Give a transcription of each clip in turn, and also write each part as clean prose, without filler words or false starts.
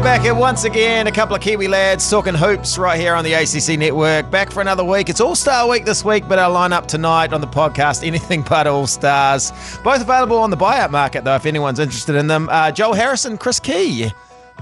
back here once again. A couple of Kiwi lads talking hoops right here on the ACC Network. Back for another week. It's All-Star Week this week, but our lineup tonight on the podcast, anything but All-Stars. Both available on the buyout market, though, if anyone's interested in them. Joel Harrison, Chris Key.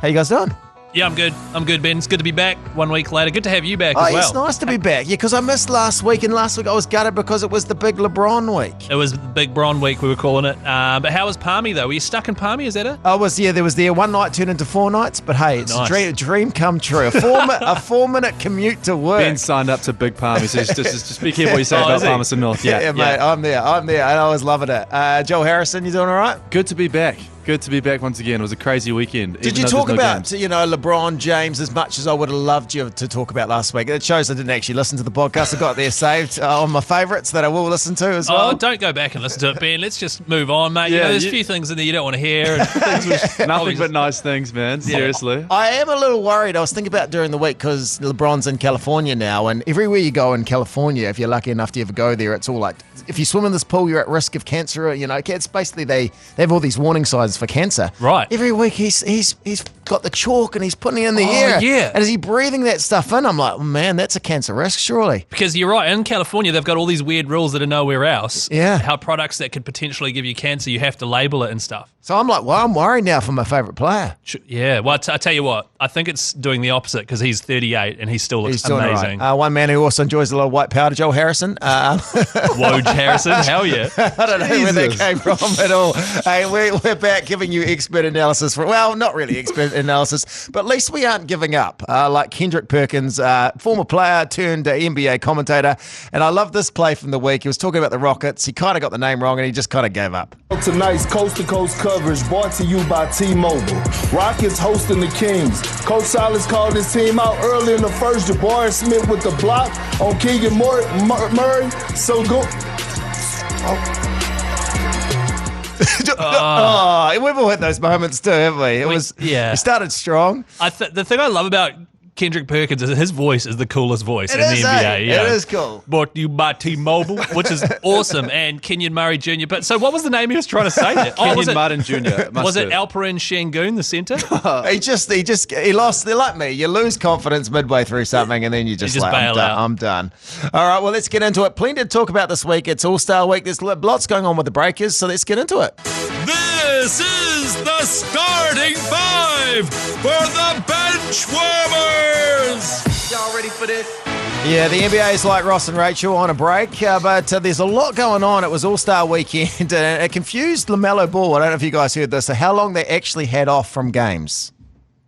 How you guys doing? Yeah, I'm good. I'm good, Ben. It's good to be back 1 week later. Good to have you back as well. It's nice to be back. Yeah, because I missed last week, and last week I was gutted because it was the big LeBron week. It was the Big Bron week, we were calling it. But how was Palmy, though? Were you stuck in Palmy? Is that it? There was one night turned into 4 nights, but hey, it's nice. a dream come true. A 4-minute commute to work. Ben signed up to Big Palmy, so just be careful what you say about Palmerston North. Yeah, mate, I'm there, and I was loving it. Joel Harrison, you doing all right? Good to be back. Good to be back once again. It was a crazy weekend. Did you talk about, LeBron James as much as I would have loved you to talk about last week? It shows I didn't actually listen to the podcast. I got there saved on my favourites that I will listen to as well. Oh, don't go back and listen to it, Ben. Let's just move on, mate. Yeah, there's a few things in there you don't want to hear. And things nothing but nice things, man. Seriously. I am a little worried. I was thinking about during the week because LeBron's in California now, and everywhere you go in California, if you're lucky enough to ever go there, it's all like, if you swim in this pool, you're at risk of cancer. It's basically they have all these warning signs for cancer. Right. Every week he's got the chalk and he's putting it in the air. Yeah. And is he breathing that stuff in? I'm like, man, that's a cancer risk, surely. Because you're right, in California, they've got all these weird rules that are nowhere else. Yeah. How products that could potentially give you cancer, you have to label it and stuff. So I'm like, I'm worried now for my favourite player. Yeah, well, I tell you what, I think it's doing the opposite because he's 38 and he still looks amazing. Right. One man who also enjoys a lot of white powder, Joel Harrison. Woj Harrison, hell yeah. I don't know where that came from at all. Hey, we're back giving you expert analysis. Not really expert analysis, but at least we aren't giving up. Like Kendrick Perkins, former player turned NBA commentator. And I love this play from the week. He was talking about the Rockets. He kind of got the name wrong and he just kind of gave up. Tonight's coast-to-coast coverage brought to you by T-Mobile. Rockets hosting the Kings. Coach Silas called his team out early in the first. Jabari Smith with the block on Keegan Murray. So good. We've all had those moments too, haven't we? We started strong. The thing I love about Kendrick Perkins is his voice is the coolest voice in the NBA. It is cool. Brought to you by T-Mobile, which is awesome, and Kenyon Murray Jr. But so, what was the name he was trying to say there? Kenyon Martin Jr. Was it Alperen Şengün, the centre? He lost. They're like me. You lose confidence midway through something, and then you just bail out. I'm done. All right, well, let's get into it. Plenty to talk about this week. It's All-Star Week. There's lots going on with the Breakers, so let's get into it. This is the starting five for the Benchwarmers. Y'all ready for this? Yeah, the NBA is like Ross and Rachel on a break, but there's a lot going on. It was All-Star Weekend, and it confused LaMelo Ball. I don't know if you guys heard this, so how long they actually had off from games.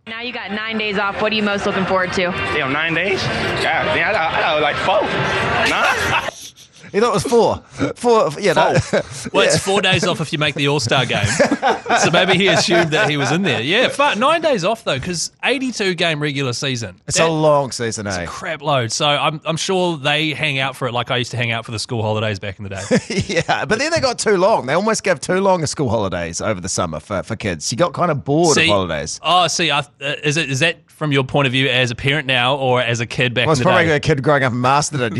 Now you got 9 days off. What are you most looking forward to? Damn, 9 days? God, man, I was like 4. 9? He thought it was 4. Well, it's 4 days off if you make the All-Star game. So maybe he assumed that he was in there. Yeah, 9 days off, though, because 82-game regular season. It's a long season, It's a crap load. So I'm sure they hang out for it like I used to hang out for the school holidays back in the day. Yeah, but then they got too long. They almost gave too long a school holidays over the summer for kids. You got kind of bored of holidays. Oh, see, is that from your point of view as a parent now or as a kid back in the day? Well, it's probably a kid growing up in Masterton.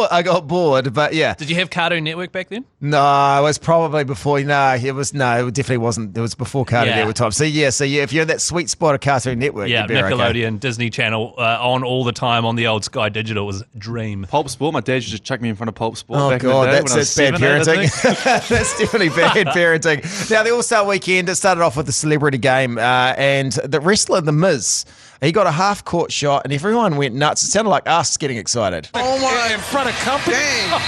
I got bored, but yeah. Did you have Cartoon Network back then? No, it was probably before. It definitely wasn't. It was before Cartoon Network time. So if you're in that sweet spot of Cartoon Network, you'd be Nickelodeon, okay. Disney Channel on all the time on the old Sky Digital was a dream. Pulp Sport, my dad used to chuck me in front of Pulp Sport back in the day. That's bad parenting. That's definitely bad parenting. Now, the All-Star Weekend, it started off with the celebrity game, and the wrestler, The Miz, he got a half-court shot, and everyone went nuts. It sounded like us getting excited. Oh, my. In front of company? Dang.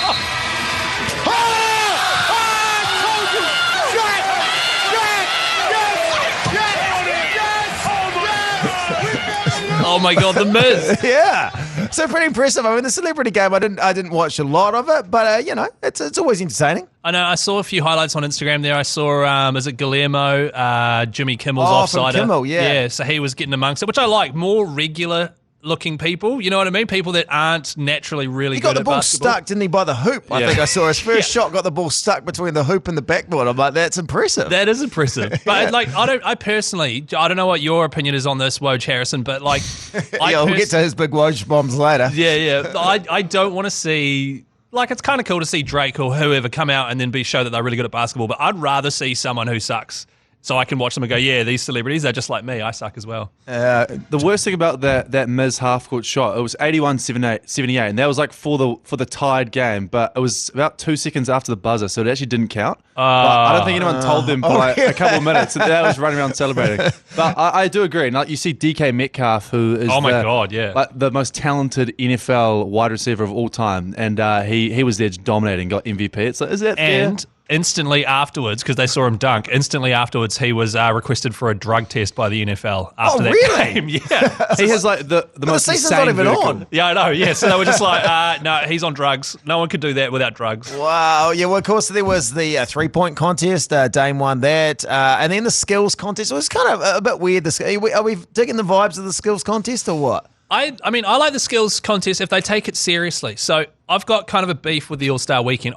Oh my God, The Miz! Yeah, so pretty impressive. I mean, the celebrity game, I didn't watch a lot of it, but it's always entertaining. I know. I saw a few highlights on Instagram there. I saw, is it Guillermo, Jimmy Kimmel's Offsider? From Kimmel, yeah. Yeah, so he was getting amongst it, which I like. More regular looking people, you know what I mean? People that aren't naturally really good at basketball. He got the ball stuck, didn't he, by the hoop? I think I saw his first shot got the ball stuck between the hoop and the backboard. I'm like, that's impressive. That is impressive. But I personally don't know what your opinion is on this, Woj Harrison, but we'll get to his big Woj bombs later. Yeah. I don't want to see, it's kind of cool to see Drake or whoever come out and then show that they're really good at basketball, but I'd rather see someone who sucks so I can watch them and go, yeah, these celebrities, they're just like me. I suck as well. The worst thing about that Miz half-court shot, it was 81-78, and that was like for the tied game, but it was about 2 seconds after the buzzer, so it actually didn't count. But I don't think anyone told them by a couple of minutes. So that was running around celebrating. But I do agree. Like, you see DK Metcalf, who is like the most talented NFL wide receiver of all time, and he was there dominating, got MVP. It's like, is that fair? Instantly afterwards, because they saw him dunk, he was requested for a drug test by the NFL after that game. Yeah. He has like the most season's insane not even vertical. on. Yeah, I know. Yeah, so they were just like, no, he's on drugs. No one could do that without drugs. Wow. Yeah, well, of course, there was the 3-point contest. Dame won that. And then the skills contest. It was kind of a bit weird. Are we digging the vibes of the skills contest or what? I mean, I like the skills contest if they take it seriously. So I've got kind of a beef with the All-Star Weekend.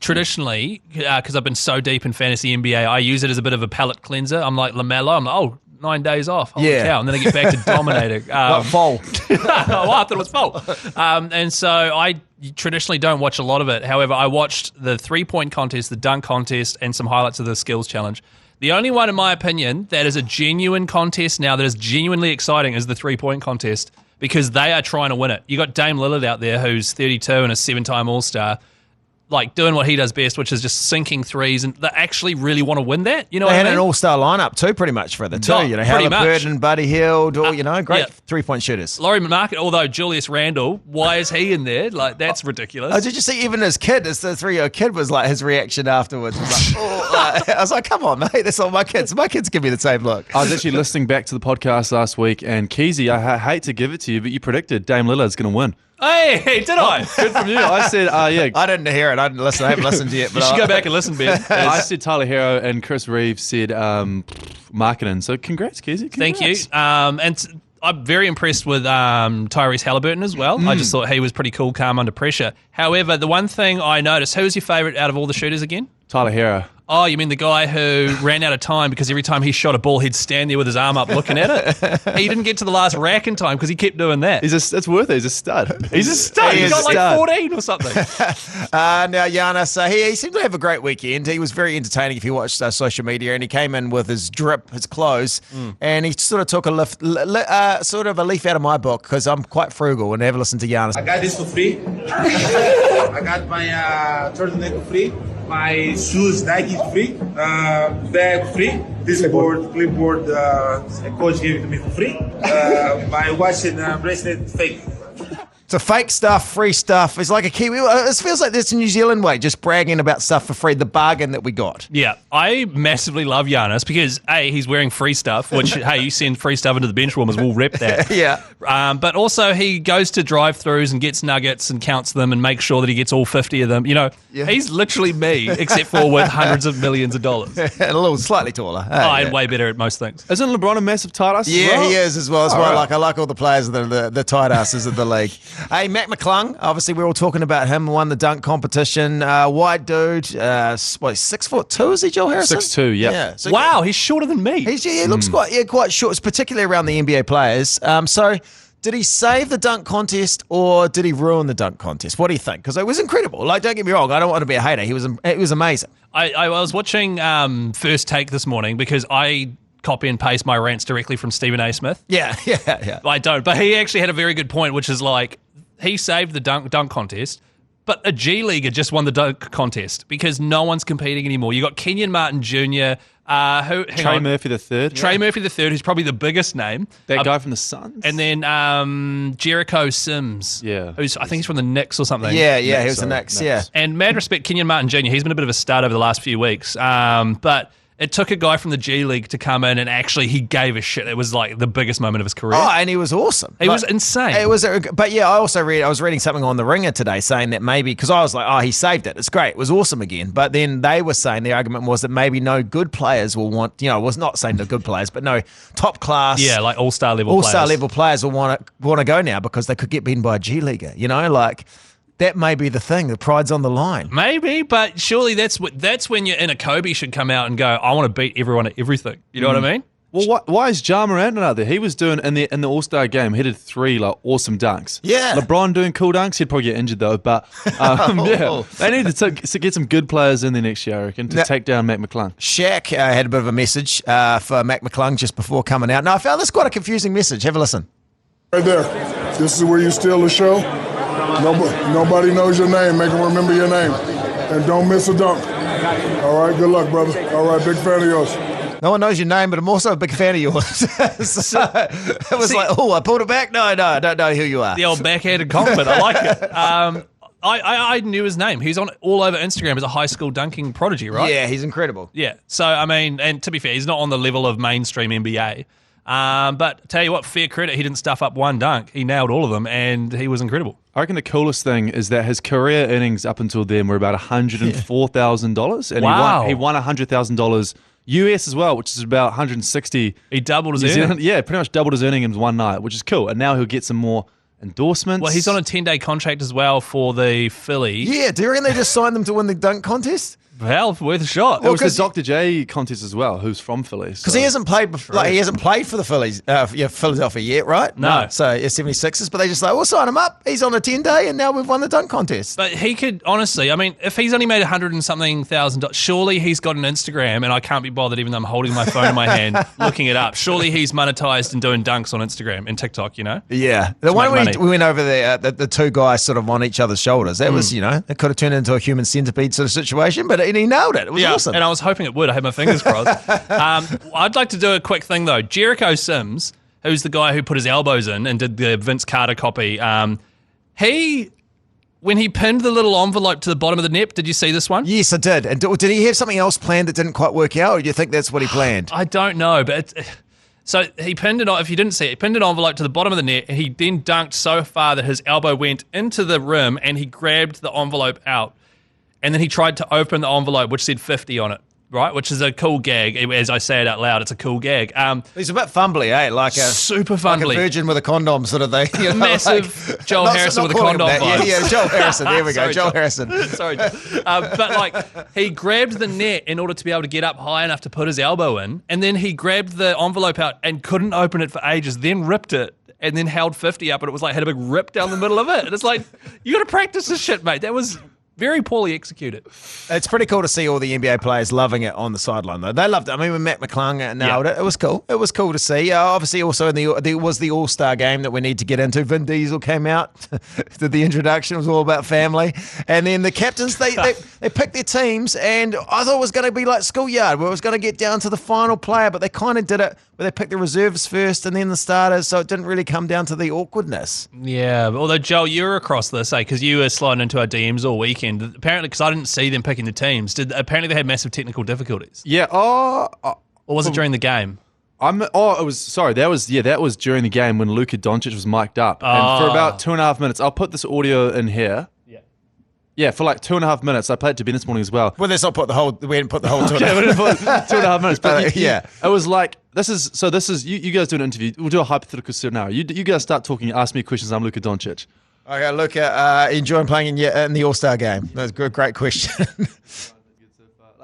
Traditionally, because I've been so deep in fantasy NBA, I use it as a bit of a palate cleanser. I'm like LaMelo. I'm like, 9 days off. Holy cow. And then I get back to dominating. Fall. I thought it was fall. And so I traditionally don't watch a lot of it. However, I watched the 3-point contest, the dunk contest, and some highlights of the skills challenge. The only one, in my opinion, that is a genuine contest now that is genuinely exciting is the 3-point contest, because they are trying to win it. You got Dame Lillard out there, who's 32 and a 7-time All-Star, like doing what he does best, which is just sinking threes, and they actually really want to win that. You know, they what had I mean? An all-star lineup too, pretty much for the two. Pretty Halliburton, Buddy Hield, great 3-point shooters. Laurie Market, although Julius Randle, why is he in there? Like, that's ridiculous. Oh, did you see even his kid, as the 3-year-old kid, was like, his reaction afterwards was like, I was like, come on, mate, that's all my kids. My kids give me the same look. I was actually listening back to the podcast last week, and Keyzie, I hate to give it to you, but you predicted Dame Lillard's going to win. Hey, did I? Good from you. I said, yeah. I didn't hear it. I didn't listen. I haven't listened yet. But You should go back and listen, Ben. I said Tyler Hero, and Chris Reeves said marketing. So congrats, Keyzie. Thank you. And I'm very impressed with Tyrese Halliburton as well. I just thought he was pretty cool, calm under pressure. However, the one thing I noticed, who was your favourite out of all the shooters again? Tyler Hero. Oh, you mean the guy who ran out of time because every time he shot a ball, he'd stand there with his arm up looking at it? He didn't get to the last rack in time because he kept doing that. It's worth it. He's a stud. He's a stud. He got like 14 or something. Now, Giannis, he seemed to have a great weekend. He was very entertaining if you watched social media, and he came in with his drip, his clothes, and he sort of took a leaf out of my book, because I'm quite frugal, and have a listen to Giannis. I got this for free. I got my turtleneck for free. My shoes, Nike free, bag free, clipboard, coach gave it to me for free. My watch and bracelet fake. So fake stuff, free stuff. It's like a Kiwi. It feels like this New Zealand way, just bragging about stuff for free, the bargain that we got. Yeah, I massively love Giannis because, A, he's wearing free stuff, which, hey, you send free stuff into the Benchwarmers, we'll rep that. Yeah. But also he goes to drive-thrus and gets nuggets and counts them and makes sure that he gets all 50 of them. You know, He's literally me, except for with hundreds of millions of dollars. And a little slightly taller. And way better at most things. Isn't LeBron a massive tight ass? Yeah, he is as well. I like all the players, the tight asses of the league. Hey, Mac McClung, obviously we're all talking about him, won the dunk competition. White dude, 6'2", is he, Joel Harrison? 6'2", yeah. So wow, he's shorter than me. He looks quite short, particularly around the NBA players. So did he save the dunk contest or did he ruin the dunk contest? What do you think? Because it was incredible. Like, don't get me wrong, I don't want to be a hater. It was amazing. I was watching First Take this morning because I copy and paste my rants directly from Stephen A. Smith. Yeah. I don't, but he actually had a very good point, which is like, he saved the dunk contest, but a G Leaguer just won the dunk contest because no one's competing anymore. You got Kenyon Martin Jr., Trey Murphy III. Trey Murphy III, who's probably the biggest name. That guy from the Suns. And then Jericho Sims. Yeah. I think he's from the Knicks or something. Yeah, he was the Knicks, yeah. And mad respect, Kenyon Martin Jr., he's been a bit of a stud over the last few weeks. But it took a guy from the G League to come in and actually he gave a shit. It was like the biggest moment of his career. Oh, and he was awesome. He was insane. I was reading something on The Ringer today saying that maybe, because I was like, he saved it. It's great. It was awesome again. But then they were saying, the argument was that maybe no good players will want, was not saying no good players, but no top class. Yeah, like all-star level players will want to go now because they could get beaten by a G Leaguer, like. That may be the thing. The pride's on the line. Maybe, but surely that's when you're in a Kobe should come out and go, I want to beat everyone at everything. You know what I mean? Well, why is Ja Morant not out there? He was doing in the All-Star game. He did 3 awesome dunks. Yeah. LeBron doing cool dunks. He'd probably get injured though. But they need to get some good players in there next year, I reckon, to take down Mac McClung. Shaq had a bit of a message for Mac McClung just before coming out. Now I found this quite a confusing message. Have a listen. Right there. This is where you steal the show. Nobody knows your name. Make them remember your name. And don't miss a dunk. All right, good luck, brother. All right, big fan of yours. No one knows your name, but I'm also a big fan of yours. So it was like, I pulled it back. No, I don't know who you are. The old backhanded compliment. I like it. I knew his name. He's on all over Instagram as a high school dunking prodigy, right? Yeah, he's incredible. Yeah. So, I mean, and to be fair, he's not on the level of mainstream NBA. But tell you what, fair credit, he didn't stuff up one dunk. He nailed all of them, and he was incredible. I reckon the coolest thing is that his career earnings up until then were about $104,000, and wow. he won $100,000 US as well, which is about 160. He doubled his earnings. Yeah, pretty much doubled his earnings in one night, which is cool. And now he'll get some more endorsements. Well, he's on a 10-day contract as well for the Phillies. Yeah, do you reckon they just signed them to win the dunk contest? Well, worth a shot. It was the Dr. J contest as well, who's from Philly. Because he hasn't played before. Like, he hasn't played for the Phillies, Philadelphia yet, right? No. So 76ers, but they just like, we'll sign him up. He's on a 10-day, and now we've won the dunk contest. But he could, honestly, I mean, if he's only made $100 and something thousand, surely he's got an Instagram, and I can't be bothered even though I'm holding my phone in my hand, looking it up. Surely he's monetized and doing dunks on Instagram and TikTok, you know? Yeah. The one we went over there, the two guys sort of on each other's shoulders. That was, it could have turned into a human centipede sort of situation, but he nailed it. It was awesome. And I was hoping it would. I had my fingers crossed. I'd like to do a quick thing, though. Jericho Sims, who's the guy who put his elbows in and did the Vince Carter copy, when he pinned the little envelope to the bottom of the net, did you see this one? Yes, I did. And did he have something else planned that didn't quite work out, or do you think that's what he planned? I don't know, but so he pinned it, if you didn't see it, he pinned an envelope to the bottom of the net, and he then dunked so far that his elbow went into the rim, and he grabbed the envelope out. And then he tried to open the envelope, which said 50 on it, right? Which is a cool gag. As I say it out loud, it's a cool gag. He's a bit fumbly, eh? Like a super fumbly, like a virgin with a condom sort of thing. You know, massive like, Joel Harrison with a condom vibes. Yeah, Joel Harrison. There we go, Joel Harrison. Sorry, but like he grabbed the net in order to be able to get up high enough to put his elbow in, and then he grabbed the envelope out and couldn't open it for ages. Then ripped it. And then held 50 up, and it was like had a big rip down the middle of it. And it's like, you got to practice this shit, mate. That was very poorly executed. It's pretty cool to see all the NBA players loving it on the sideline, though. They loved it. I mean, when Matt McClung nailed it, it was cool. It was cool to see. Obviously, also there was the All-Star game that we need to get into. Vin Diesel came out, did the introduction. It was all about family. And then the captains, they picked their teams, and I thought it was going to be like schoolyard, where it was going to get down to the final player, but they kind of did it where they picked the reserves first and then the starters, so it didn't really come down to the awkwardness. Yeah, although, Joel, you were across this, because you were sliding into our DMs all weekend. Apparently, because I didn't see them picking the teams, apparently they had massive technical difficulties. Yeah. Or was it during the game? That was during the game when Luka Doncic was mic'd up. And for about 2.5 minutes, I'll put this audio in here. Yeah, for like 2.5 minutes. I played it to Ben this morning as well. Well, let's not put the whole. We didn't put the whole 2.5. Okay, we didn't put 2.5 minutes. But yeah, it was like this is you guys do an interview. We'll do a hypothetical scenario. You guys start talking. Ask me questions. I'm Luka Doncic. Okay, Luka, enjoying playing in the All-Star game. That's a great question.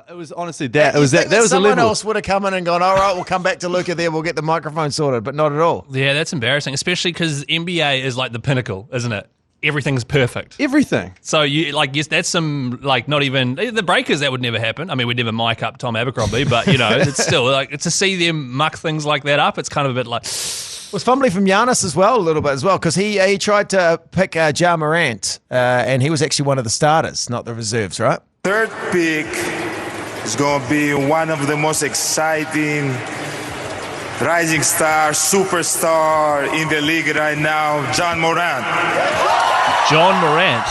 It was honestly that. It was that. That was a level. Someone else would have come in and gone, all right, we'll come back to Luka there. We'll get the microphone sorted, but not at all. Yeah, that's embarrassing, especially because NBA is like the pinnacle, isn't it? Everything's perfect. Everything. So yes, that's some not even the Breakers. That would never happen. I mean, we'd never mic up Tom Abercrombie, but it's still to see them muck things like that up. It's kind of a bit like. It was fumbly from Giannis as well, a little bit as well, because he tried to pick Ja Morant, and he was actually one of the starters, not the reserves, right? Third pick is going to be one of the most exciting rising star, superstar in the league right now, John Morant. John Morant.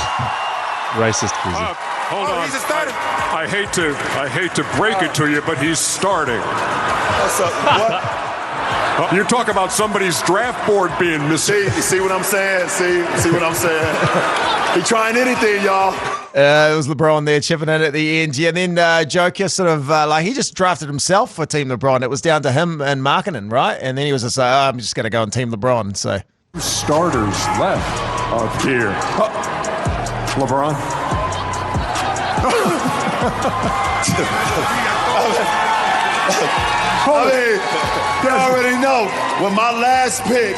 Racist, Keyzie. Hold on. He's a starter. I hate to break it to you, but he's starting. What's up? What? You talk about somebody's draft board being missing. See what I'm saying? See what I'm saying? He trying anything, y'all. It was LeBron there chipping in at the end. Yeah, and then Joker sort of he just drafted himself for Team LeBron. It was down to him and marketing, right? And then he was just like, I'm just going to go on Team LeBron. So Starters left up here. LeBron. They already know. With my last pick,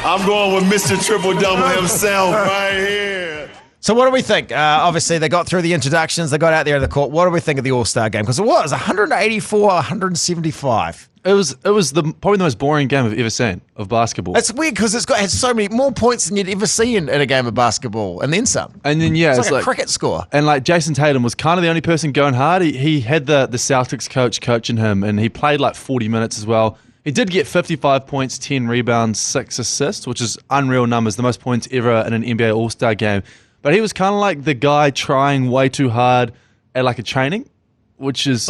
I'm going with Mr. Triple Double himself right here. So what do we think? Obviously, they got through the introductions. They got out there in the court. What do we think of the All-Star game? Because it was 184, 175. It was probably the most boring game I've ever seen of basketball. It's weird because it has so many more points than you'd ever see in a game of basketball, and then some. And then it's like a cricket score. And like Jason Tatum was kind of the only person going hard. He had the Celtics coach coaching him, and he played like 40 minutes as well. He did get 55 points, 10 rebounds, 6 assists, which is unreal numbers, the most points ever in an NBA All-Star game. But he was kind of like the guy trying way too hard at like a training, which is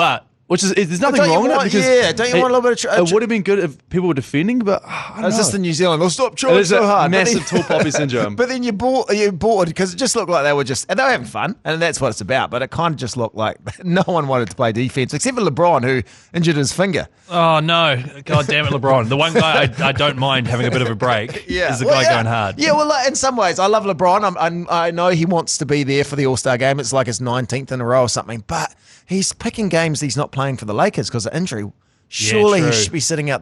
there's nothing wrong with it because don't you want a little bit of it would have been good if people were defending, but I don't know. It's just in New Zealand. They'll stop trying so hard. Massive tall poppy syndrome. But then you're bored because it just looked like they were having fun, and that's what it's about. But it kind of just looked like no one wanted to play defense except for LeBron, who injured his finger. Oh no! God damn it, LeBron! The one guy I don't mind having a bit of a break is the guy going hard. Yeah, well, in some ways, I love LeBron. I know he wants to be there for the All-Star game. It's like his 19th in a row or something, but he's picking games he's not playing for the Lakers because of injury. Surely he should be sitting out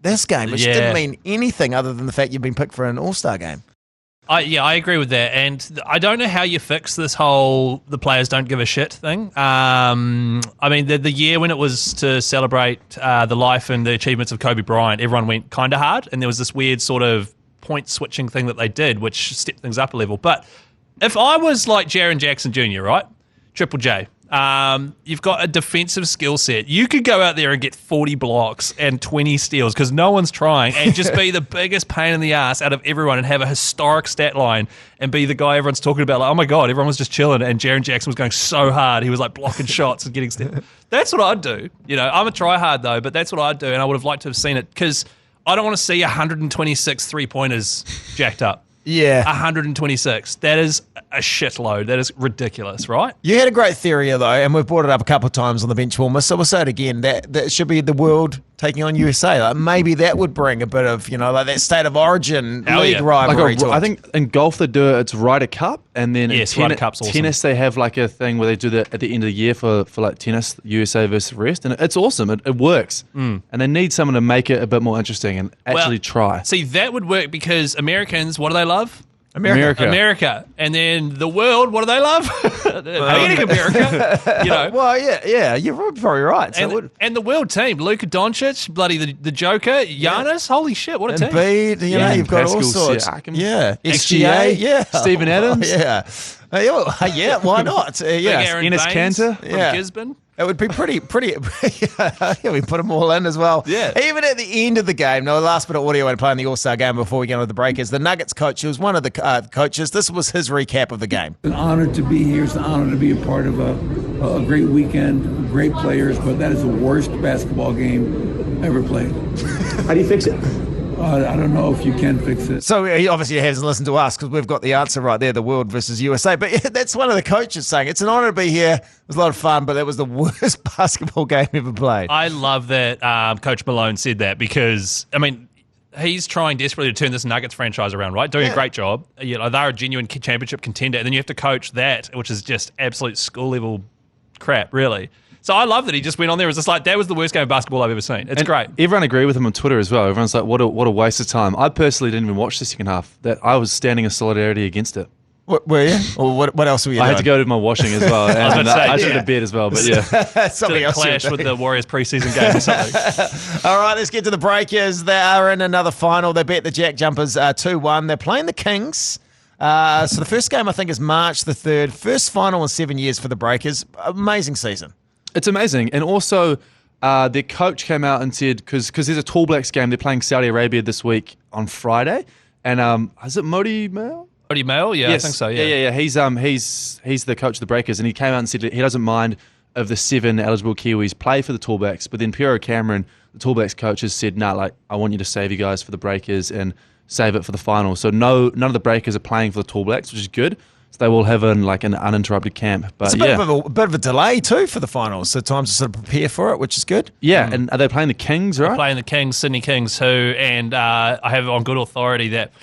this game, which didn't mean anything other than the fact you've been picked for an All-Star game. I agree with that. And I don't know how you fix this whole the players don't give a shit thing. I mean, the year when it was to celebrate the life and the achievements of Kobe Bryant, everyone went kind of hard. And there was this weird sort of point-switching thing that they did, which stepped things up a level. But if I was like Jaren Jackson Jr., right? Triple J. You've got a defensive skill set. You could go out there and get 40 blocks and 20 steals because no one's trying and just be the biggest pain in the ass out of everyone and have a historic stat line and be the guy everyone's talking about. Like, oh my God, everyone was just chilling and Jaren Jackson was going so hard. He was like blocking shots and getting steals. That's what I'd do. You know, I'm a try-hard though, but that's what I'd do, and I would have liked to have seen it because I don't want to see 126 three-pointers jacked up. Yeah. 126. That is a shitload. That is ridiculous, right? You had a great theory, though, and we've brought it up a couple of times on the Benchwarmers, so we'll say it again, that should be the world taking on USA. Like maybe that would bring a bit of, like that state of origin league rivalry to it. I think in golf they do it, it's Ryder Cup, and then in Ryder Cup's awesome. Tennis they have like a thing where they do that at the end of the year for like tennis, USA versus rest, and it's awesome. It works. And they need someone to make it a bit more interesting and actually try. See, that would work because Americans, what do they love? America. And then the world, what do they love? Hating America. Well, yeah, you're probably right. So and the world team, Luka Doncic, bloody the Joker, Giannis, holy shit, what a team. Embiid, you've got all sorts. Siakam. SGA, Steven Adams. Yeah, why not? Enes Kanter from Gisborne. It would be pretty. We put them all in as well. Yeah. Even at the end of the game, the last bit of audio I playing the All-Star game before we get into the break is the Nuggets coach, who was one of the coaches. This was his recap of the game. It's an honor to be here. It's an honor to be a part of a great weekend, great players, but that is the worst basketball game ever played. How do you fix it? I don't know if you can fix it. So he obviously hasn't listened to us because we've got the answer right there, the world versus USA. But yeah, that's one of the coaches saying, it's an honor to be here. It was a lot of fun, but that was the worst basketball game ever played. I love that Coach Malone said that because, I mean, he's trying desperately to turn this Nuggets franchise around, right? Doing a great job. They're a genuine championship contender. And then you have to coach that, which is just absolute school-level crap, really. So I love that he just went on there. It was just like, that was the worst game of basketball I've ever seen. It's great. Everyone agreed with him on Twitter as well. Everyone's like, what a waste of time. I personally didn't even watch the second half. That I was standing in solidarity against it. Were you? Or what else were you doing? I had to go to my washing as well. And I should have bed as well, but yeah. Something else clash with the Warriors preseason game or something. All right, let's get to the Breakers. They are in another final. They beat the Jack Jumpers 2-1. They're playing the Kings. So the first game, I think, is March the 3rd. First final in 7 years for the Breakers. Amazing season. It's amazing. And also, their coach came out and said, because there's a Tall Blacks game, they're playing Saudi Arabia this week on Friday. And is it Modi Mail? Modi Mail? Yeah, yes. I think so, yeah. He's the coach of the Breakers, and he came out and said he doesn't mind if the 7 eligible Kiwis play for the Tall Blacks. But then Piero Cameron, the Tall Blacks coach, has said, I want you to save you guys for the Breakers and save it for the final. So none of the Breakers are playing for the Tall Blacks, which is good. So they will have an uninterrupted camp. But it's a bit of a delay too for the finals, so time to sort of prepare for it, which is good. Yeah, and are they playing the Kings, right? They're playing the Kings, Sydney Kings, and I have on good authority that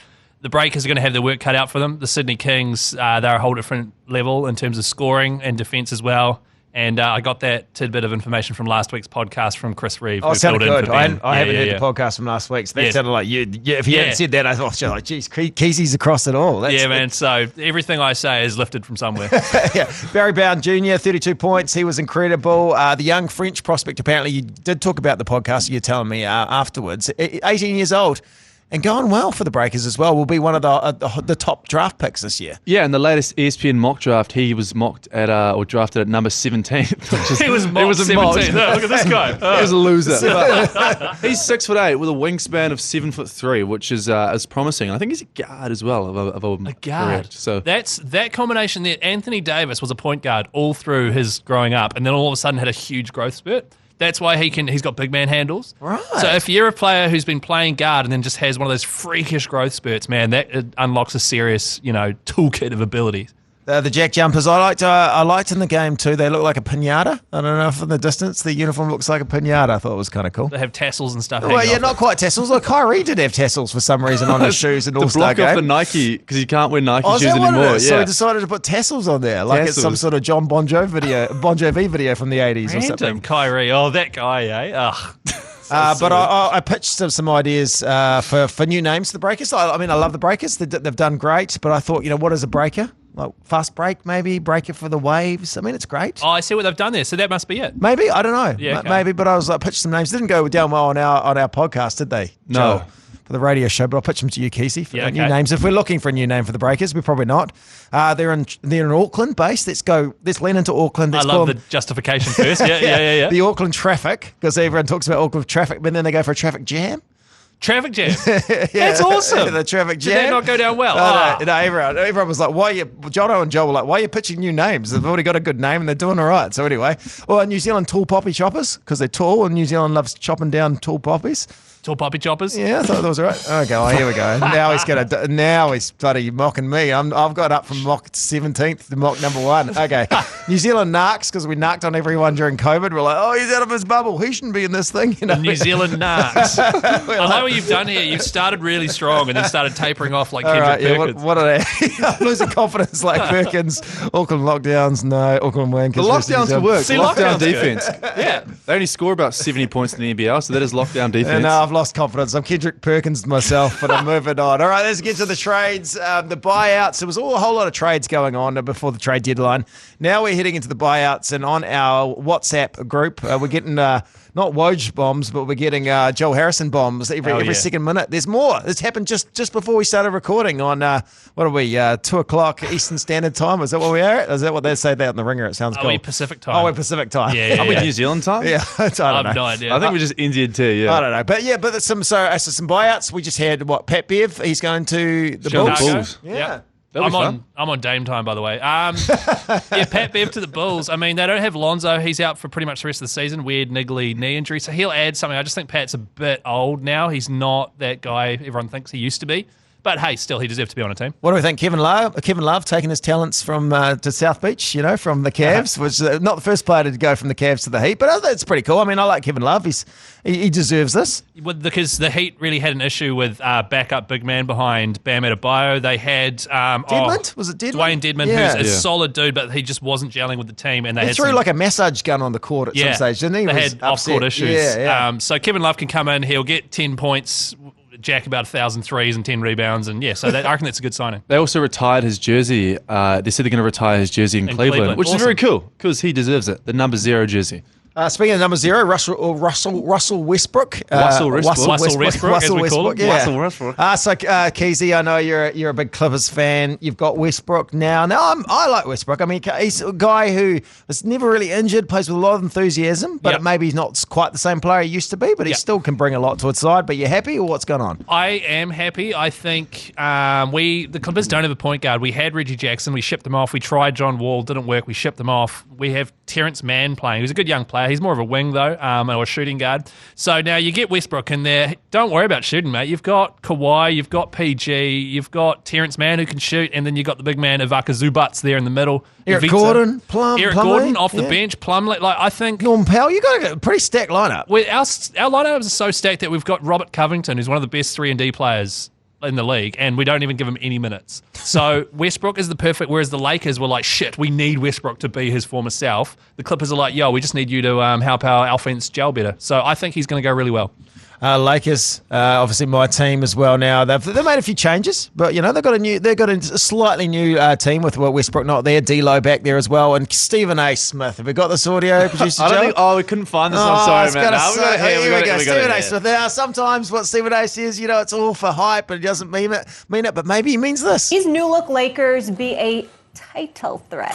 the Breakers are going to have their work cut out for them. The Sydney Kings, they're a whole different level in terms of scoring and defence as well. And I got that tidbit of information from last week's podcast from Chris Reeve. Oh, it sounded good. I haven't heard yeah. the podcast from last week, so that sounded like you. Yeah, if you hadn't said that, I thought, geez, Keyzie's across it all. That's man. So everything I say is lifted from somewhere. Yeah. Barry Bound Jr., 32 points. He was incredible. The young French prospect, apparently, you did talk about the podcast, you're telling me afterwards. 18 years old. And going well for the Breakers as well. Will be one of the top draft picks this year. Yeah, in the latest ESPN mock draft, he was mocked at or drafted at number 17. He was mocked 17. No, look at this guy. He was a loser. But he's 6'8" with a wingspan of 7'3", which is promising. I think he's a guard as well of a guard. Career. So that's that combination there. Anthony Davis was a point guard all through his growing up, and then all of a sudden had a huge growth spurt. That's why he's got big man handles. Right. So if you're a player who's been playing guard and then just has one of those freakish growth spurts, man, that it unlocks a serious, toolkit of abilities. The Jack Jumpers, I liked in the game too. They look like a piñata. I don't know if in the distance the uniform looks like a piñata. I thought it was kind of cool. They have tassels and stuff. Well, yeah, not quite tassels. Look, Kyrie did have tassels for some reason on his shoes in All-Star game. To block off the Nike, because he can't wear Nike shoes anymore. Yeah. So he decided to put tassels on there, like it's some sort of John Bon Jovi video from the 80s or something. Kyrie, that guy, eh? Ugh. But I pitched some ideas for new names to the Breakers. I mean, I love the Breakers. They've done great, but I thought, what is a breaker? Like fast break, maybe breaker for the waves. I mean, it's great. Oh, I see what they've done there. So that must be it. Maybe, I don't know. Yeah, okay. Maybe, but I was pitched some names. Didn't go down well on our podcast, did they? No. Joel? For the radio show, but I'll pitch them to you, Keyzie, for new okay. names. If we're looking for a new name for the Breakers, we're probably not. They're in Auckland base. Let's lean into Auckland. I love the justification first. Yeah. The Auckland traffic, because everyone talks about Auckland traffic, but then they go for a traffic jam. Traffic jam. That's awesome. The traffic jam. Did that not go down well? No, everyone was like, Jono and Joel were like, why are you pitching new names? They've already got a good name and they're doing all right. So anyway, New Zealand tall poppy choppers, because they're tall and New Zealand loves chopping down tall poppies. Tall poppy choppers? Yeah, I thought that was all right. Okay, here we go. Now he's bloody mocking me. I've got up from mock 17th to mock number 1. Okay. New Zealand narcs, because we narked on everyone during COVID. We're like, he's out of his bubble. He shouldn't be in this thing. The New Zealand narcs. I like what you've done here. You've started really strong and then started tapering off like Kendrick Perkins. What are they? I'm losing confidence like Perkins. Auckland lockdowns, no. Auckland wankers. The lockdowns will work. Lockdown defense. Yeah. They only score about 70 points in the NBL, so that is lockdown defense. No, I've lost confidence. I'm Kendrick Perkins myself, but I'm moving on. All right, let's get to the trades. The buyouts. There was a whole lot of trades going on before the trade deadline. Now we're heading into the buyouts, and on our WhatsApp group, we're getting not Woj bombs, but we're getting Joel Harrison bombs every second minute. There's more. This happened just before we started recording on, 2 o'clock Eastern Standard Time. Is that what we are at? Is that what they say there in the ringer? It sounds cool. Are we Pacific time? Oh, we're Pacific time. Yeah. Are we New Zealand time? Yeah, I don't know. I have no idea. I think we're just NZ too, I don't know. But there's some buyouts. We just had, Pat Bev. He's going to the Bulls. Yeah. I'm on Dame time, by the way. Pat Bev to the Bulls. I mean, they don't have Lonzo. He's out for pretty much the rest of the season. Weird, niggly knee injury. So he'll add something. I just think Pat's a bit old now. He's not that guy everyone thinks he used to be. But hey, still, he deserves to be on a team. What do we think? Kevin Love taking his talents from to South Beach, from the Cavs, which is not the first player to go from the Cavs to the Heat, but that's pretty cool. I mean, I like Kevin Love. He deserves this. Because the Heat really had an issue with backup big man behind Bam Adebayo. They had Dedmon? Was it Dedmon? Dwayne Dedmon, who's a solid dude, but he just wasn't gelling with the team. And they threw like a massage gun on the court at some stage, didn't he? They had off-court issues. Yeah. So Kevin Love can come in. He'll get 10 points. Jack about 1,000 threes and 10 rebounds, and so I reckon that's a good signing. They also retired his jersey. They said they're going to retire his jersey in Cleveland, which is very cool because he deserves it. The number 0 jersey. Speaking of number 0, Russell Westbrook. Russell Westbrook, as we call him. Yeah. Russell Westbrook. So Keyzie, I know you're a big Clippers fan. You've got Westbrook now. I like Westbrook. I mean, he's a guy who is never really injured, plays with a lot of enthusiasm, but maybe he's not quite the same player he used to be, but he still can bring a lot to his side. But you happy or what's going on? I am happy. I think the Clippers don't have a point guard. We had Reggie Jackson. We shipped them off. We tried John Wall. Didn't work. We shipped them off. We have Terrence Mann playing. He's a good young player. He's more of a wing, though, or a shooting guard. So now you get Westbrook in there. Don't worry about shooting, mate. You've got Kawhi, you've got PG, you've got Terrence Mann who can shoot, and then you've got the big man Ivaka Zubats there in the middle. Eric Gordon, Gordon off the bench, Plumlee. I think Norm Powell, you got a pretty stacked lineup. Our lineup is so stacked that we've got Robert Covington, who's one of the best 3-and-D players in the league, and we don't even give him any minutes. So Westbrook is the perfect, whereas the Lakers were like, shit, we need Westbrook to be his former self. The Clippers are like, yo, we just need you to help our offense gel better. So I think he's going to go really well. Lakers, obviously my team as well. Now they've made a few changes, but they've got a slightly new team with Westbrook not there, D'Lo back there as well, and Stephen A. Smith. Have we got this audio, producer Joe? We couldn't find this. I'm sorry, man. Here we go. Stephen A. Smith. Now sometimes what Stephen A. says, it's all for hype, but he doesn't mean it. But maybe he means this. These new look Lakers be a title threat.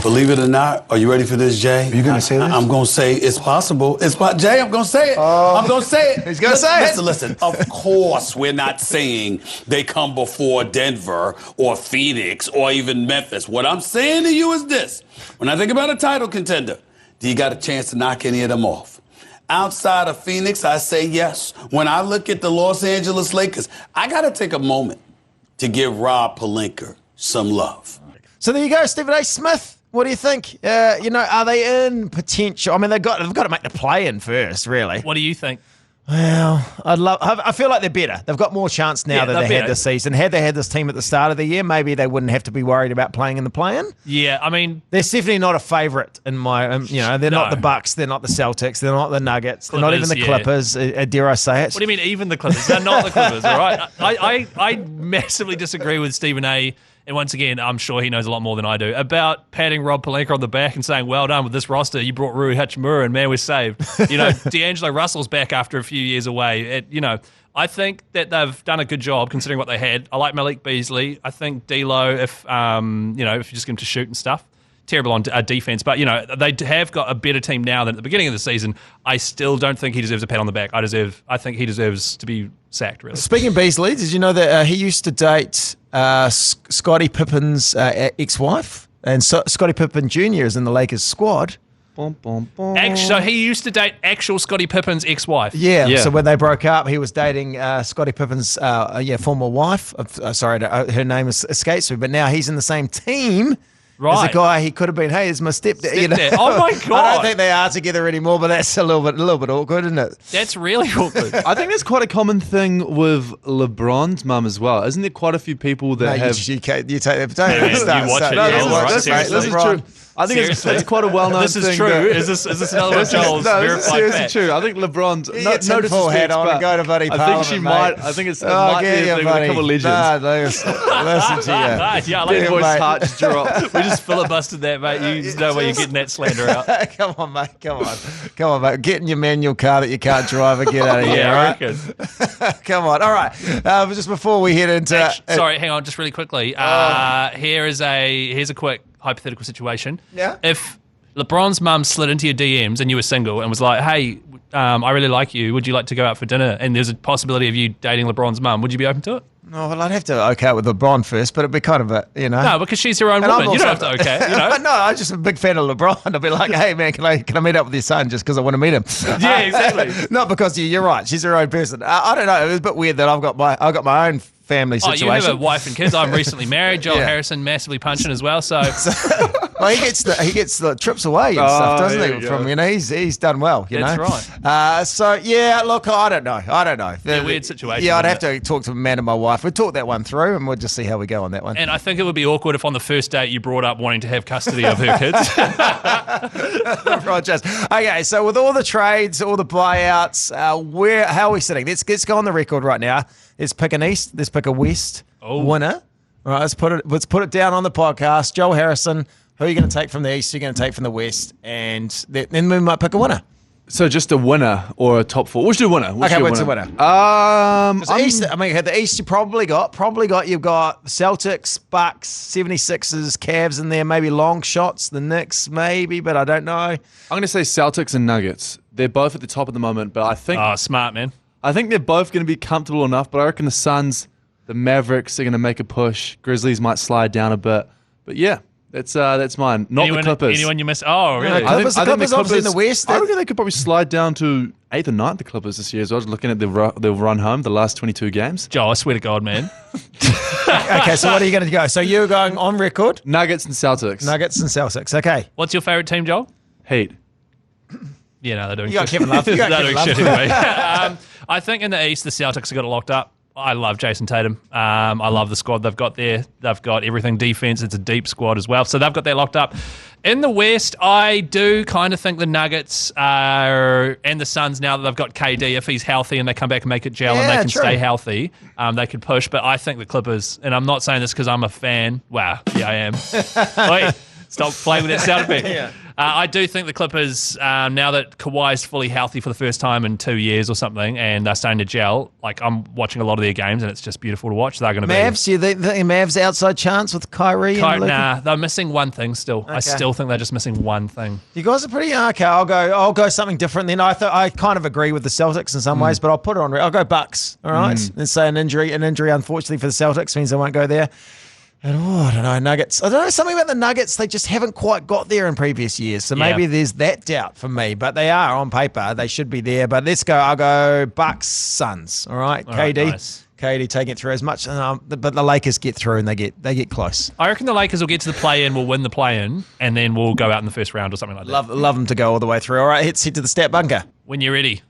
Believe it or not, are you ready for this, Jay? Are you going to say this? I'm going to say it's possible. Jay, I'm going to say it. I'm going to say it. He's going to say it. Listen. Of course, we're not saying they come before Denver or Phoenix or even Memphis. What I'm saying to you is this. When I think about a title contender, do you got a chance to knock any of them off? Outside of Phoenix, I say yes. When I look at the Los Angeles Lakers, I got to take a moment to give Rob Pelinka some love. So there you go, Stephen A. Smith. What do you think? Are they in potential? I mean, they've got to make the play-in first, really. What do you think? Well, I feel like they're better. They've got more chance now that they had this season. Had they had this team at the start of the year, maybe they wouldn't have to be worried about playing in the play-in. Yeah, I mean, they're definitely not a favourite in my. They're not the Bucks. They're not the Celtics. They're not the Nuggets. They're not even the Clippers. Dare I say it? What do you mean, even the Clippers? They're not the Clippers, all right? I massively disagree with Stephen A. And once again, I'm sure he knows a lot more than I do about patting Rob Pelinka on the back and saying, well done with this roster. You brought Rui Hachimura and man, we're saved. D'Angelo Russell's back after a few years away. I think that they've done a good job considering what they had. I like Malik Beasley. I think D'Lo, if you just get him to shoot and stuff. Terrible on defense, but they have got a better team now than at the beginning of the season. I still don't think he deserves a pat on the back. I think he deserves to be sacked, really. Speaking of Beasley, did you know that he used to date Scottie Pippen's ex-wife, and Scottie Pippen Jr. is in the Lakers squad. So he used to date actual Scottie Pippen's ex-wife. Yeah. So when they broke up, he was dating Scottie Pippen's former wife. Her name escapes me, but now he's in the same team. Right. As a guy, he could have been, hey, it's my stepdad. Oh, my God. I don't think they are together anymore, but that's a little bit awkward, isn't it? That's really awkward. I think that's quite a common thing with LeBron's mum as well. Isn't there quite a few people that have... You take that potato. You watch it. This is true. I think it's quite a well-known thing. This is true. Is this another one of Joel's verified This is seriously true. I think LeBron's... No disrespect, hat on and go to bloody Parliament, she might... I think it might be a thing with a couple of legends. Listen to you. Yeah, I like Boyce heart just dropped. We just filibustered that, mate. You just know where you're getting that slander out. Come on, mate. Come on, mate. Get in your manual car that you can't drive and get out of here, I right? Come on. All right. Just before we head into... Sorry, hang on, just really quickly. Here's a quick hypothetical situation. Yeah. If LeBron's mum slid into your DMs and you were single and was like, hey, I really like you. Would you like to go out for dinner? And there's a possibility of you dating LeBron's mum. Would you be open to it? Oh, well, I'd have to okay it with LeBron first, but it'd be kind of a, No, because she's her own woman. You don't have to okay it, No, I'm just a big fan of LeBron. I'd be like, hey, man, can I meet up with your son just because I want to meet him? Yeah, exactly. Not because you're right. She's her own person. I don't know. It was a bit weird that I've got my own family situation. Oh, you have a wife and kids. I'm recently married. Joel Harrison massively punching as well. So well, he gets the trips away and stuff, doesn't he? From he's done well. That's right. So yeah, look, I don't know. Yeah, weird situation. Yeah, I'd have to talk to Matt and my wife. We'd talk that one through, and we'll just see how we go on that one. And I think it would be awkward if on the first date you brought up wanting to have custody of her kids. Right, just okay. So with all the trades, all the buyouts, how are we sitting? Let's go on the record right now. Let's pick an East. Let's pick a West winner. All right, let's put it down on the podcast. Joel Harrison, who are you going to take from the East? Who are you going to take from the West? And then we might pick a winner. So just a winner or a top four? We'll do a winner. What's a winner? East, the East you've probably got you've got Celtics, Bucks, 76ers, Cavs in there, maybe long shots, the Knicks maybe, but I don't know. I'm going to say Celtics and Nuggets. They're both at the top at the moment, but I think... Oh, smart, man. I think they're both going to be comfortable enough, but I reckon the Suns, the Mavericks are going to make a push. Grizzlies might slide down a bit. But yeah, that's mine. Not the Clippers. Anyone you miss? Oh, really? The Clippers obviously in the West. I reckon they could probably slide down to 8th or 9th, the Clippers this year. So I was looking at the run home, the last 22 games. Joe, I swear to God, man. Okay, so what are you going to go? So you're going on record? Nuggets and Celtics. Okay. What's your favourite team, Joel? Heat. Yeah, no, they're doing shit. You got Kevin Love. They're doing shit anyway. I think in the East, the Celtics have got it locked up. I love Jason Tatum. I love the squad they've got there. They've got everything defense. It's a deep squad as well. So they've got that locked up. In the West, I do kind of think the Nuggets and the Suns, now that they've got KD, if he's healthy and they come back and make it gel and they can stay healthy, they could push. But I think the Clippers, and I'm not saying this because I'm a fan. Wow, yeah, I am. Wait, stop playing with that sound effect. I do think the Clippers, now that Kawhi's fully healthy for the first time in 2 years or something, and they're starting to gel, like I'm watching a lot of their games, and it's just beautiful to watch. They're going to be Mavs. You think the Mavs outside chance with Kyrie? Nah, they're missing one thing still. Okay. I still think they're just missing one thing. You guys are pretty okay. I'll go something different. Then I kind of agree with the Celtics in some ways, but I'll put it on. I'll go Bucks. All right, and say an injury. Unfortunately for the Celtics means they won't go there. And I don't know, Nuggets. I don't know, something about the Nuggets, they just haven't quite got there in previous years. So maybe there's that doubt for me. But they are on paper. They should be there. But let's go. I'll go Bucks, Suns. All right, KD. Right, nice. KD taking it through as much. But the Lakers get through and they get close. I reckon the Lakers will get to the play-in, will win the play-in, and then we'll go out in the first round or something like that. Love them to go all the way through. All right, let's head to the stat bunker. When you're ready.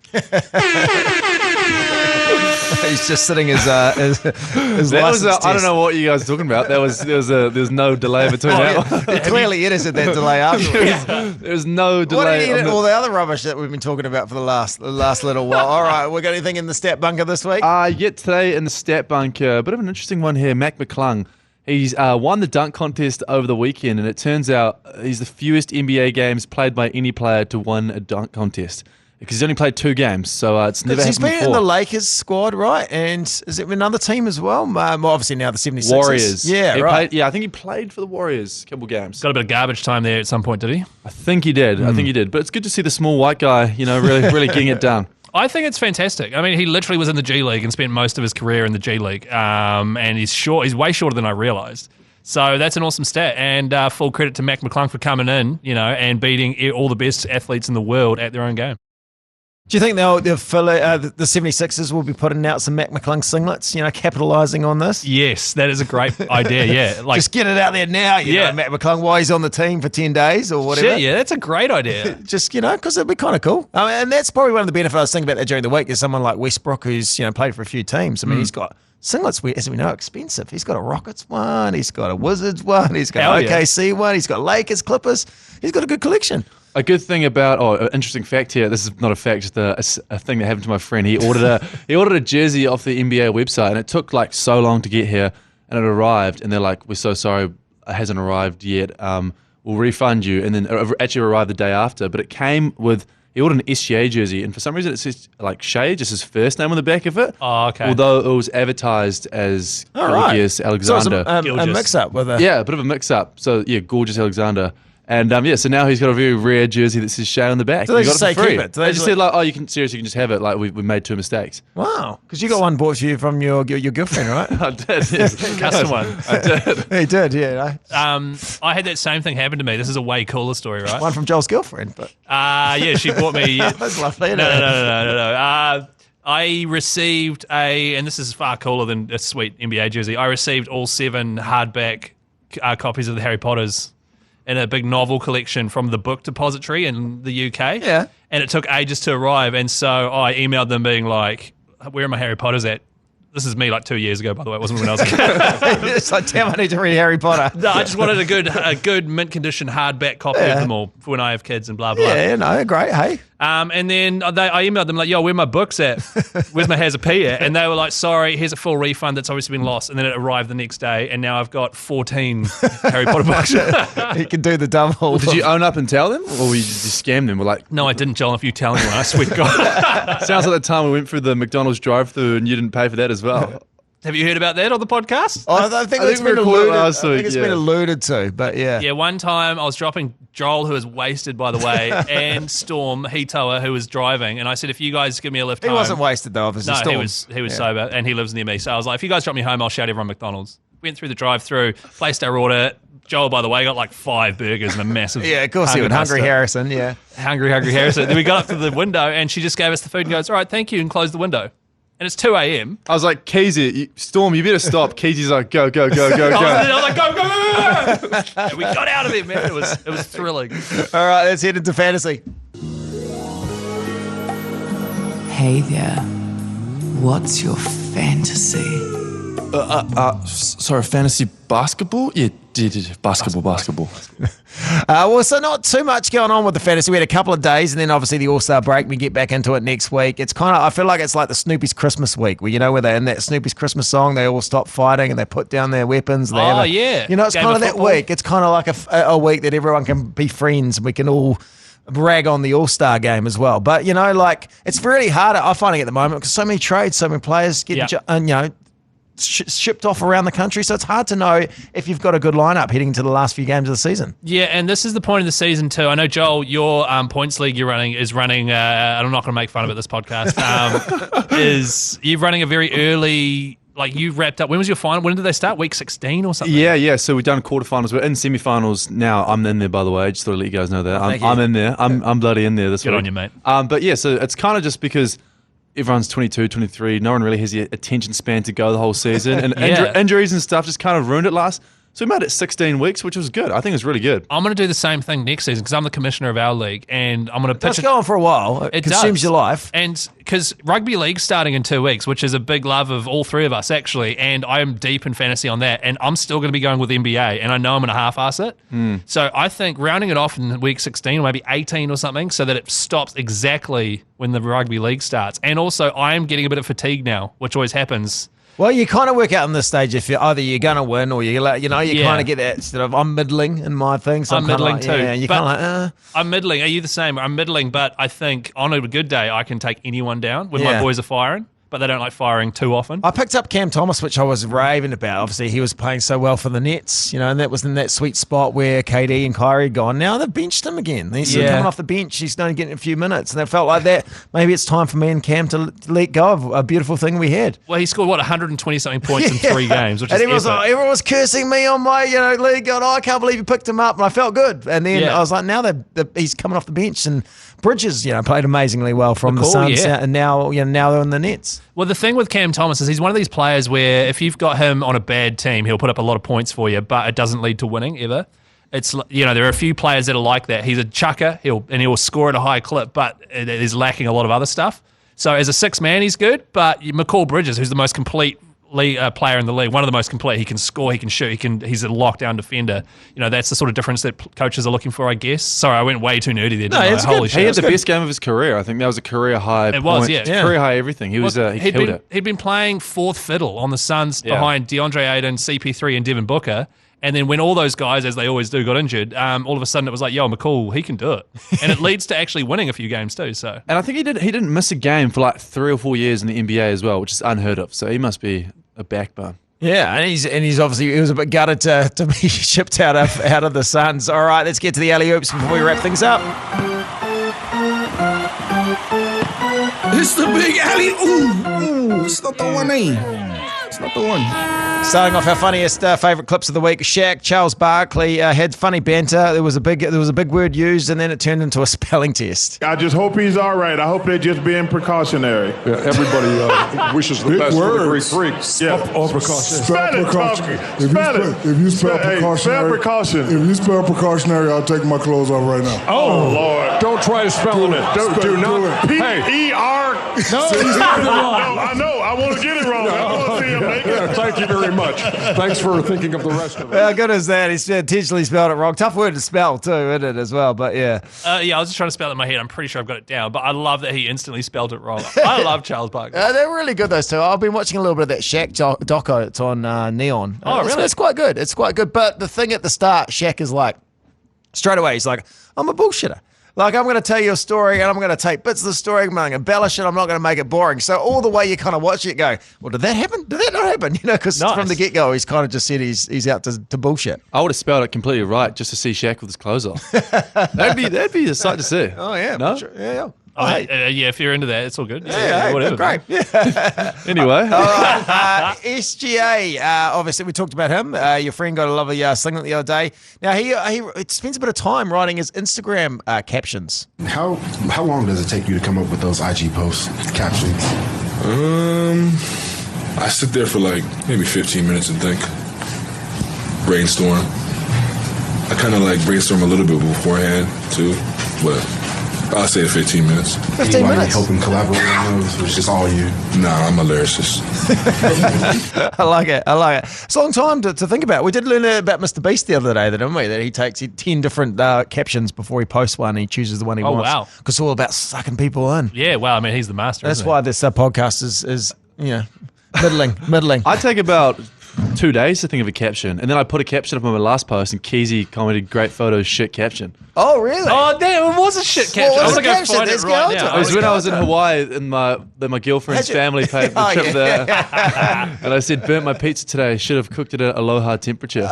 He's just sitting his license test. I don't know what you guys are talking about. There was no delay between that one. He clearly edited that delay afterwards. There was no delay. Why did he edit all the other rubbish that we've been talking about for the last little while? All right, we got anything in the stat bunker this week? Yet today in the stat bunker, a bit of an interesting one here. Mac McClung. He's won the dunk contest over the weekend, and it turns out he's the fewest NBA games played by any player to win a dunk contest. Because he's only played 2 games, so it's never happened before. He's been in the Lakers squad, right? And is it another team as well? Obviously now the 76ers. Warriors. Yeah, right. I think he played for the Warriors a couple games. Got a bit of garbage time there at some point, did he? I think he did. But it's good to see the small white guy, really getting it done. I think it's fantastic. I mean, he literally was in the G League and spent most of his career in the G League. And he's short. He's way shorter than I realised. So that's an awesome stat, and full credit to Mac McClung for coming in, and beating all the best athletes in the world at their own game. Do you think the 76ers will be putting out some Mac McClung singlets, capitalising on this? Yes, that is a great idea, yeah. Just get it out there now, know, Mac McClung, while he's on the team for 10 days or whatever. Shit, yeah, that's a great idea. Just, because it'd be kind of cool. And that's probably one of the benefits I was thinking about that during the week is someone like Westbrook who's, played for a few teams. I mean, he's got singlets, as we know, expensive. He's got a Rockets one, he's got a Wizards one, he's got an OKC one, he's got Lakers, Clippers. He's got a good collection. A good thing about, an interesting fact here. This is not a fact, just a thing that happened to my friend. He ordered a jersey off the NBA website, and it took so long to get here, and it arrived, and they're like, "We're so sorry, it hasn't arrived yet. We'll refund you." And then it actually arrived the day after, but it came with. He ordered an SGA jersey, and for some reason it says Shea, just his first name on the back of it. Oh, okay. Although it was advertised as Gorgeous Alexander. So it was a mix-up with Yeah, a bit of a mix-up. So yeah, Gorgeous Alexander. And so now he's got a very rare jersey that says Shea on the back. So they just say keep it? They just said you can just have it. We made 2 mistakes. Wow, because you got one bought for you from your girlfriend, right? I did. Yes. Custom one. I did. He did, yeah. I had that same thing happen to me. This is a way cooler story, right? One from Joel's girlfriend, but yeah, she bought me. That's lovely. No. I received and this is far cooler than a sweet NBA jersey. I received all 7 hardback copies of the Harry Potters in a big novel collection from the book depository in the UK. Yeah. And it took ages to arrive. And so I emailed them being like, where are my Harry Potters at? This is me 2 years ago, by the way. It wasn't when I was a kid. It's like, damn, I need to read Harry Potter. No, I just wanted a good mint condition hardback copy of them all for when I have kids and blah, blah. Yeah, no, great, hey. And then I emailed them yo, where are my books at? Where's my Has a P at? And they were like, sorry, here's a full refund that's obviously been lost. And then it arrived the next day, and now I've got 14 Harry Potter books. You can do the double. Did you own up and tell them, or were you just scam them? No, I didn't, Joel. If you tell anyone, I swear to God. Sounds like the time we went through the McDonald's drive-thru and you didn't pay for that as well. Have you heard about that on the podcast? I think it's been alluded. I think it's been alluded to, but yeah. Yeah, one time I was dropping Joel, who was wasted, by the way, and Storm Hetoa, who was driving, and I said, if you guys give me a lift home. He wasn't wasted, though, obviously. No, Storm. he was sober, and he lives near me. So I was like, if you guys drop me home, I'll shout everyone McDonald's. Went through the drive-thru, placed our order. Joel, by the way, got 5 burgers and a massive... Yeah, of course he would. Hungry Harrison, yeah. Hungry Harrison. Then we got up to the window, and she just gave us the food and goes, all right, thank you, and closed the window. And it's 2 a.m. I was like, Keyzie, Storm, you better stop. Keizie's like, go. I was like, go. And we got out of there, man. It was thrilling. All right, let's head into fantasy. Hey there. what's your fantasy? Sorry, fantasy basketball? Yeah, basketball. Well, so not too much going on with the fantasy. We had a couple of days, and then obviously the All-Star break. We get back into it next week. It's kind of, I feel like it's like the Snoopy's Christmas week, where where they're in that Snoopy's Christmas song, they all stop fighting and they put down their weapons. They yeah. It's kind of that week. It's kind of like a week that everyone can be friends. We can all brag on the All-Star game as well. But, it's really hard, I'm finding at the moment, because so many trades, so many players get, shipped off around the country, so it's hard to know if you've got a good lineup heading into the last few games of the season. Yeah, and this is the point of the season too. I know, Joel, your points league you're running is running. I'm not going to make fun of it this podcast. You're running a very early. Like you wrapped up. When was your final? When did they start? Week 16 or something? Yeah. So we've done quarterfinals. We're in semifinals now. I'm in there, by the way. Just thought to let you guys know that. I'm in there. I'm bloody in there this week. Good on you, mate. But yeah, so it's kind of just because everyone's 22, 23. No one really has the attention span to go the whole season. And injuries and stuff just kind of ruined it last. So we made it 16 weeks, which was good. I think it's really good. I'm going to do the same thing next season because I'm the commissioner of our league, and I'm going to pitch. It's going for a while. It consumes your life. And because rugby league's starting in 2 weeks, which is a big love of all three of us, actually, and I am deep in fantasy on that, and I'm still going to be going with NBA, and I know I'm going to half-ass it. So I think rounding it off in week 16 or maybe 18 or something so that it stops exactly when the rugby league starts. And also, I am getting a bit of fatigue now, which always happens. Well, you kind of work out in this stage if you're going to win or you kind of get that sort of, I'm middling in my thing. So I'm middling too. Yeah, you're kind of like, I'm middling. Are you the same? I'm middling, but I think on a good day, I can take anyone down when my boys are firing. But they don't like firing too often. I picked up Cam Thomas, which I was raving about. Obviously, he was playing so well for the Nets, and that was in that sweet spot where KD and Kyrie had gone. Now they've benched him again. He's coming off the bench. He's only getting a few minutes. And it felt like that. Maybe it's time for me and Cam to let go of a beautiful thing we had. Well, he scored, 120-something points in 3 games, which is everyone was cursing me on my league, going, I can't believe you picked him up. And I felt good. And then I was like, now he's coming off the bench. And Bridges, played amazingly well from the Suns. And now they're in the Nets. Well, the thing with Cam Thomas is he's one of these players where if you've got him on a bad team, he'll put up a lot of points for you, but it doesn't lead to winning ever. It's there are a few players that are like that. He's a chucker, he'll score at a high clip, but it is lacking a lot of other stuff. So as a 6-man, he's good, but McCall Bridges, who's the most complete player in the league, one of the most complete. He can score, he can shoot, he's a lockdown defender. That's the sort of difference that coaches are looking for, I guess. Sorry, I went way too nerdy there. Holy shit. He had the best game of his career. I think that was a career high. It was, career high everything. He killed it. He'd been playing fourth fiddle on the Suns behind DeAndre Ayton, CP3, and Devin Booker. And then when all those guys, as they always do, got injured, all of a sudden it was like, yo, McCall, he can do it. And it leads to actually winning a few games too. So, and I think he didn't miss a game for like 3 or 4 years in the NBA as well, which is unheard of. So he must be a backbone. Yeah, and he's obviously, he was a bit gutted to be shipped out of the Suns. All right, let's get to the alley-oops before we wrap things up. It's the big alley-oop. It's not the one, It's not the one. Starting off our funniest favourite clips of the week, Shaq, Charles Barkley had funny banter. There was a big word used, and then it turned into a spelling test. I just hope he's all right. I hope they're just being precautionary. Yeah, everybody wishes the best for the Greek freaks. Yeah, Spell precautionary. If you spell precautionary, I'll take my clothes off right now. Oh Lord! Don't try to spell it. Do not. P-E-R. No, I know. I want to get it wrong. I want to see him make it. Thank you very much. Thanks for thinking of the rest of it. How good is that? He's intentionally spelled it wrong. Tough word to spell too, isn't it, as well? But yeah. I was just trying to spell it in my head. I'm pretty sure I've got it down, but I love that he instantly spelled it wrong. I love Charles Barkley. They're really good, those two. I've been watching a little bit of that Shaq doco. It's on Neon. Oh, really? It's quite good. It's quite good. But the thing at the start, Shaq is like, straight away, he's like, I'm a bullshitter. Like, I'm going to tell you a story, and I'm going to take bits of the story, I'm going to embellish it, I'm not going to make it boring. So all the way you kind of watch it go, well, did that happen? Did that not happen? Because from the get-go, he's kind of just said he's out to bullshit. I would have spelled it completely right just to see Shaq with his clothes off. That'd be a sight to see. Oh, yeah. No? Sure. Yeah. If you're into that, it's all good. Whatever. Great. Anyway. All right. SGA, obviously we talked about him. Your friend got a lovely singlet the other day. Now, he spends a bit of time writing his Instagram captions. How long does it take you to come up with those IG post captions? I sit there for like maybe 15 minutes and think. Brainstorm. I kind of like brainstorm a little bit beforehand too, but I'll say 15 minutes. 15 minutes. Help him collaborate on those, or it's just all you? Nah, I'm a lyricist. I like it. It's a long time to think about. We did learn about Mr. Beast the other day, didn't we? That he takes 10 different captions before he posts one and he chooses the one he wants. Wow. Because it's all about sucking people in. Yeah, well, I mean, he's the master. That's why this podcast is middling. I take about 2 days to think of a caption, and then I put a caption up on my last post, and Keyzie commented, "Great photos, shit caption." Oh, really? Oh, damn, it was a shit caption. What was I'm going the to go find caption? it right now. It was when I was in Hawaii, and my girlfriend's family paid for the trip there. And I said, "Burnt my pizza today. Should have cooked it at aloha temperature."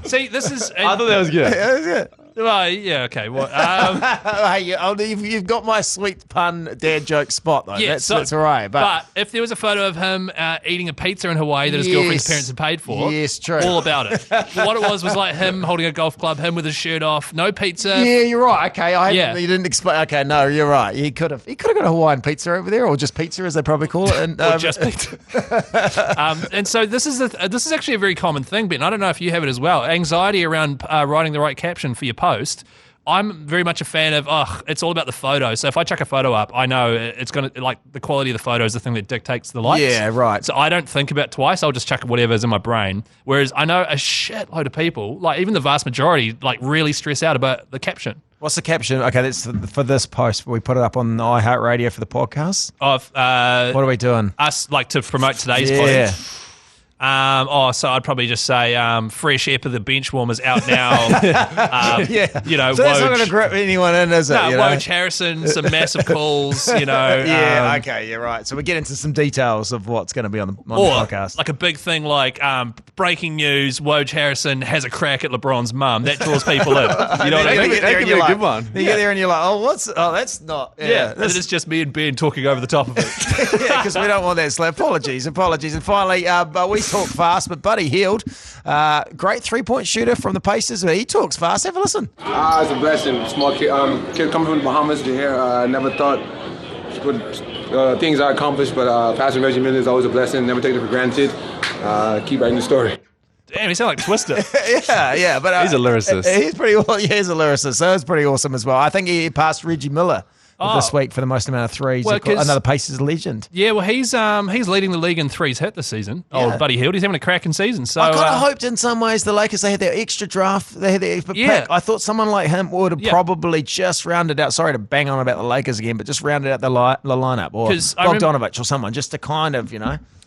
See, this is... I thought that was good. Yeah, that's it. Well, yeah, okay. Well, Hey, you've got my sweet pun dad joke spot, though. yeah, That's all right. But if there was a photo of him eating a pizza in Hawaii that his girlfriend's parents had paid for, yes, true. all about it. What it was like him holding a golf club, him with his shirt off, no pizza. Yeah, you're right. Okay, you Yeah. didn't explain. Okay, no, you're right. He could have got a Hawaiian pizza over there, or just pizza, as they probably call it. And, Or just pizza. And so this is actually a very common thing, Ben. I don't know if you have it as well. Anxiety around writing the right caption for your post. I'm very much a fan of, it's all about the photo. So if I chuck a photo up, I know it's going to, like, the quality of the photo is the thing that dictates the likes. Yeah, right. So I don't think about it twice. I'll just chuck whatever's in my brain. Whereas I know a shitload of people, like even the vast majority, like really stress out about the caption. What's the caption? Okay, that's for this post. We put it up on iHeartradio for the podcast. Of what are we doing? Us, like, to promote today's Yeah. footage. So I'd probably just say fresh ep of the Benchwarmers out now. Yeah. You know, so that's not Woj- going to grip anyone in, is it? No, you know? Woj Harrison, some massive calls, you know. Yeah, okay, you're right. So we get into some details of what's going to be on the podcast. Like a big thing like breaking news, Woj Harrison has a crack at LeBron's mum. That draws people in. You know what I mean? That could be a good one. You get there and you're like, that's not. Yeah, and it's just me and Ben talking over the top of it. Yeah, because we don't want that. So apologies. And finally, but we talk fast, but Buddy Hield, great 3-point shooter from the Pacers. He talks fast. Have a listen. It's a blessing. Small kid coming from the Bahamas to here. I never thought what things I accomplished, but passing Reggie Miller is always a blessing. Never take it for granted. Keep writing the story. Damn, he sounds like Twister. yeah, but he's a lyricist. He's pretty. He's a lyricist, so it's pretty awesome as well. I think he passed Reggie Miller this week for the most amount of threes. Well, another Pacers legend. Yeah, well, he's leading the league in threes hit this season. Yeah. Oh, Buddy Hield, he's having a cracking season. So I kind of hoped in some ways the Lakers, they had their extra draft, they had their extra pick. I thought someone like him would have probably just rounded out. Sorry to bang on about the Lakers again, but just rounded out the lineup, or Bogdanovich or someone, just to kind of,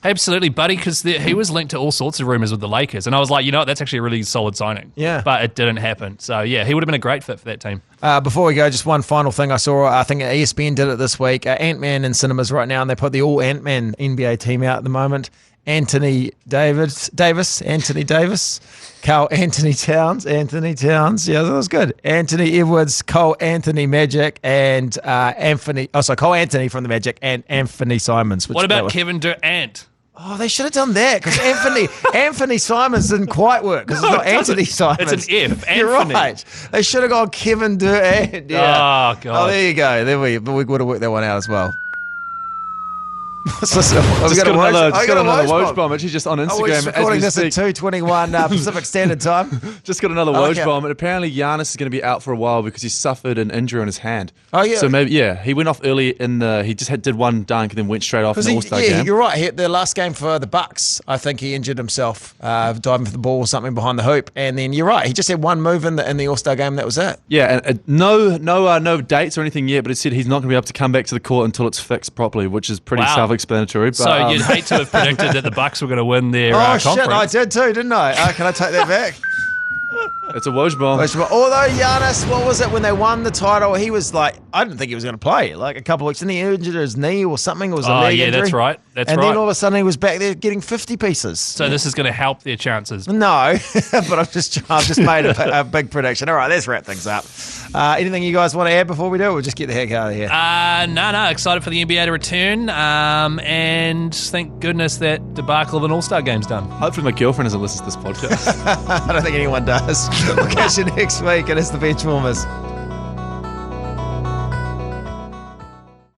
Absolutely, Buddy, because he was linked to all sorts of rumors with the Lakers, and I was like, that's actually a really solid signing. Yeah. But it didn't happen. So, yeah, he would have been a great fit for that team. Before we go, just one final thing I saw. I think ESPN did it this week. Ant-Man in cinemas right now, and they put the all Ant-Man NBA team out at the moment. Anthony Davis, Carl Anthony Towns, yeah, that was good. Anthony Edwards, Cole Anthony Magic, and Cole Anthony from the Magic, and Anthony Simons. What about Kevin Durant? Oh, they should have done that, because Anthony Simons didn't quite work, because it's not Anthony Simons. It's an F. You're right. They should have gone Kevin Durant. Yeah. Oh, God. Oh, there you go. We would have worked that one out as well. Just got another Woj bomb. Actually, just on Instagram. Recording this at 2:21 Pacific Standard Time. Just got another Woj bomb, and apparently Giannis is going to be out for a while because he suffered an injury on his hand. Oh yeah. So maybe he went off early he just did one dunk and then went straight off in the All-Star game. Yeah, you're right. The last game for the Bucks, I think he injured himself diving for the ball or something behind the hoop, and then you're right. He just had one move in the All-Star game. And that was it. Yeah, and no dates or anything yet, but it said he's not going to be able to come back to the court until it's fixed properly, which is pretty self-explanatory. But, so you'd hate to have predicted that the Bucks were going to win their conference. Shit, I did too, didn't I? Can I take that back? It's a Woj bomb. Although Giannis, what was it when they won the title? He was like, I didn't think he was going to play. Like a couple of weeks, didn't he injured his knee or something? It was a leg injury. That's right. And then all of a sudden he was back there getting 50 pieces. So this is going to help their chances. No, but I've just made a big prediction. All right, let's wrap things up. Anything you guys want to add before we do it? We'll just get the heck out of here. No. Excited for the NBA to return. And thank goodness that debacle of an All-Star game's done. Hopefully my girlfriend doesn't listen to this podcast. I don't think anyone does. We'll catch you next week, and it's the Benchwarmers.